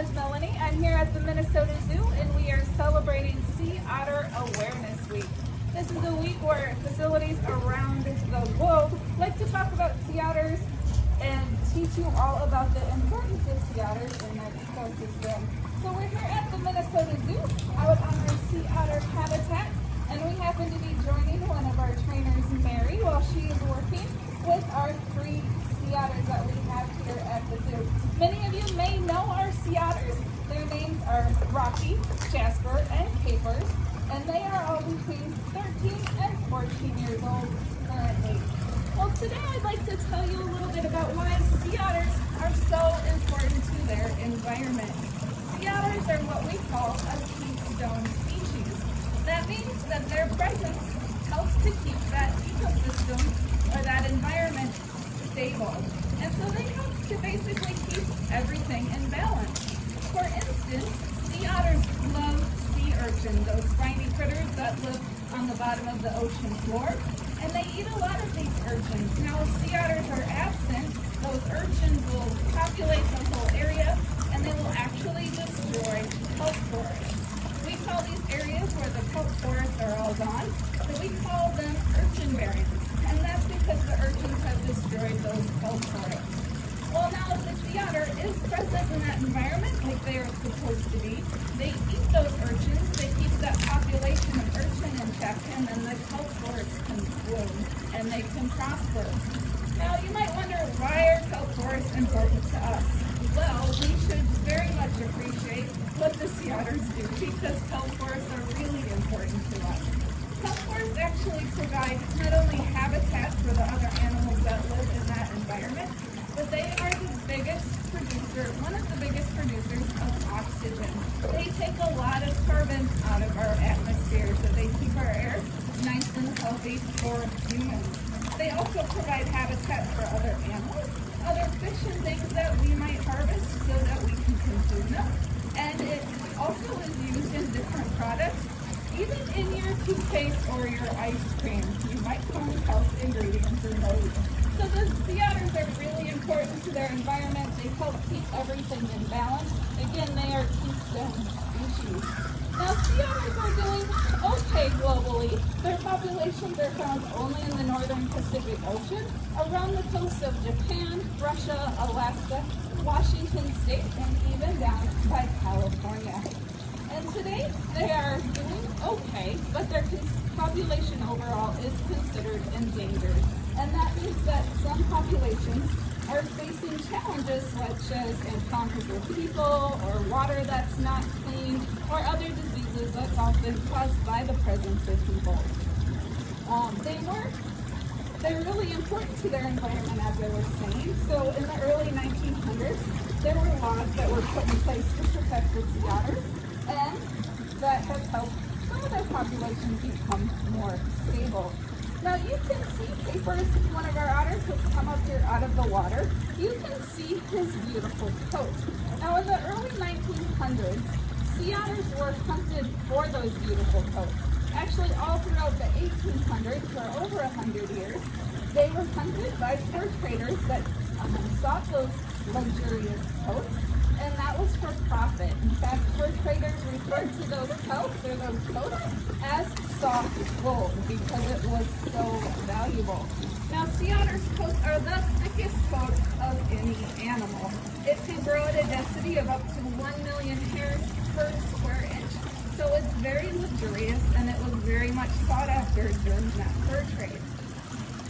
is Melanie. I'm here at the Minnesota Zoo and we are celebrating Sea Otter Awareness Week. This is a week where facilities around the globe like to talk about sea otters and teach you all about the importance of sea otters in their ecosystem. So we're here at the Minnesota Zoo out on our sea otter habitat, and we happen to be joining one of our trainers, Mary, while she is working with our 3 sea otters that we have here at the zoo. Many of you may know our sea otters. Their names are Rocky, Jasper, and Capers, and they are all between 13 and 14 years old currently. Well, today I'd like to tell you a little bit about why sea otters are so important to their environment. Sea otters are what we call a keystone species. That means that their presence helps to keep that ecosystem or that environment stable. And so they help to basically keep everything in balance. For instance, sea otters love sea urchins, those spiny critters that live on the bottom of the ocean floor, and they eat a lot of these urchins. Now, if sea otters are absent, those urchins will populate the whole area, and they will actually destroy kelp forests. We call these areas where the kelp forests are all gone, so we call them urchin barrens, and that's because the urchins have destroyed those kelp forests. Well, now if the sea otter is present in that environment like they are supposed to be, they eat those urchins, they keep that population of urchin in check, and then the kelp forests can bloom and they can prosper. Now you might wonder, why are kelp forests important to us? Well, we should very much appreciate what the sea otters do because kelp forests are really important to us. Kelp forests actually provide not only habitat for the other animals that live in that environment, but they are the biggest producer, one of the biggest producers of oxygen. They take a lot of carbon out of our atmosphere, so they keep our air nice and healthy for humans. They also provide habitat for other animals, other fish and things that we might harvest so that we can consume them. And it also is used in different products. Even in your toothpaste or your ice cream, you might find health ingredients in those. So the sea otters are really important to their environment. They help keep everything in balance. Again, they are keystone species. Now, sea otters are doing okay globally. Their populations are found only in the northern Pacific Ocean, around the coast of Japan, Russia, Alaska, Washington State, and even down by California. And today, they are doing okay, but their population overall is considered endangered. And that means that some populations are facing challenges such as encounters with people, or water that's not clean, or other diseases that's often caused by the presence of people. They're really important to their environment, as I was saying. So in the early 1900s, there were laws that were put in place to protect the sea otters, and that has helped some of their populations become more stable. Now you can see Capers, one of our otters, has come up here out of the water. You can see his beautiful coat. Now in the early 1900s, sea otters were hunted for those beautiful coats. Actually, all throughout the 1800s, for over 100 years, they were hunted by fur traders that sought those luxurious coats, and that was for profit. In fact, fur traders referred to those pelts or those coats as soft gold because it was so valuable. Now, sea otters' coats are the thickest coat of any animal. It can grow at a density of up to 1 million hairs per square inch. So it's very luxurious, and it was very much sought after during that fur trade.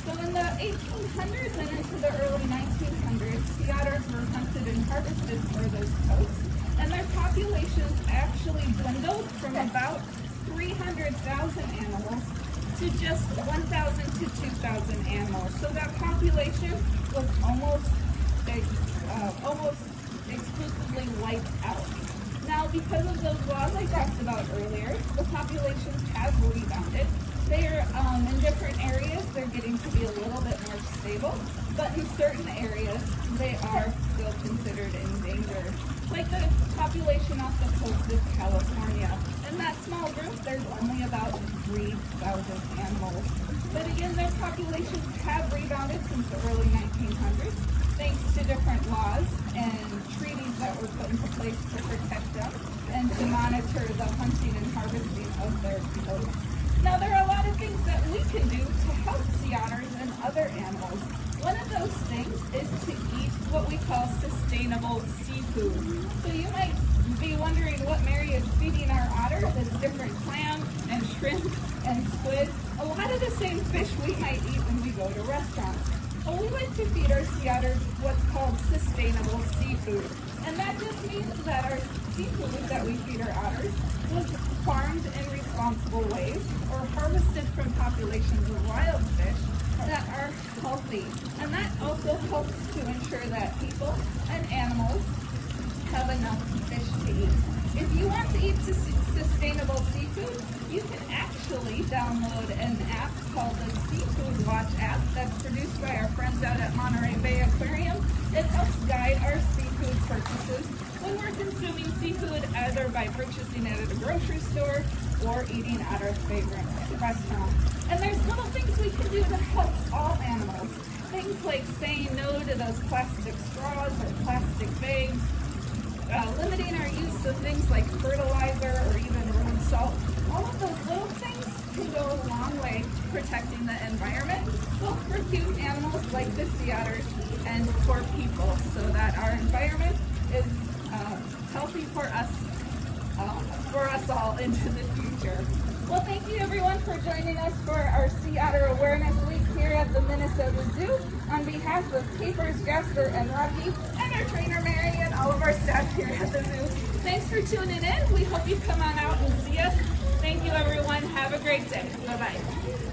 So in the 1800s and into the early 1900s, sea otters were hunted and harvested for those coats, and their populations actually dwindled from about 300,000 animals to just 1,000 to 2,000 animals. So that population was almost exclusively wiped out. Now, because of those laws I talked about earlier, the populations have rebounded. They're in different areas, they're getting to be a little bit more stable, but in certain areas, they are still considered endangered. Like the population off the coast of California. In that small group, there's only about 3,000 animals. But again, their populations have rebounded since the early 1900s, thanks to different laws and treaties that were put into place to of their coats. Now, there are a lot of things that we can do to help sea otters and other animals. One of those things is to eat what we call sustainable seafood. So you might be wondering what Mary is feeding our otters. It's different clams and shrimp and squid. A lot of the same fish we might eat when we go to restaurants. Well, we like to feed our sea otters what's called sustainable seafood. And that just means that our seafood that we feed our otters was farmed in responsible ways or harvested from populations of wild fish that are healthy. And that also helps to ensure that people and animals have enough fish to eat. If you want to eat sustainable seafood, you can actually download an app called the Seafood Watch app that's produced by our friends out at Monterey Bay Aquarium. It helps guide our seafood purchases when we're consuming seafood, either by purchasing it at a grocery store or eating at our favorite restaurant. And there's little things we can do to help all animals. Things like saying no to those plastic straws or plastic bags, limiting our use of things like fertilizer or even road salt. All of those little things can go a long way protecting the environment, both for cute animals like the sea otters and for people, so that our environment is healthy for us all into the future. Well, thank you everyone for joining us for our Sea Otter Awareness Week here at the Minnesota Zoo. On behalf of Capers, Jasper, and Rocky, and our trainer Mary, and all of our staff here at the zoo, thanks for tuning in. We hope you come on out and see us. Thank you everyone. Have a great day. Bye-bye.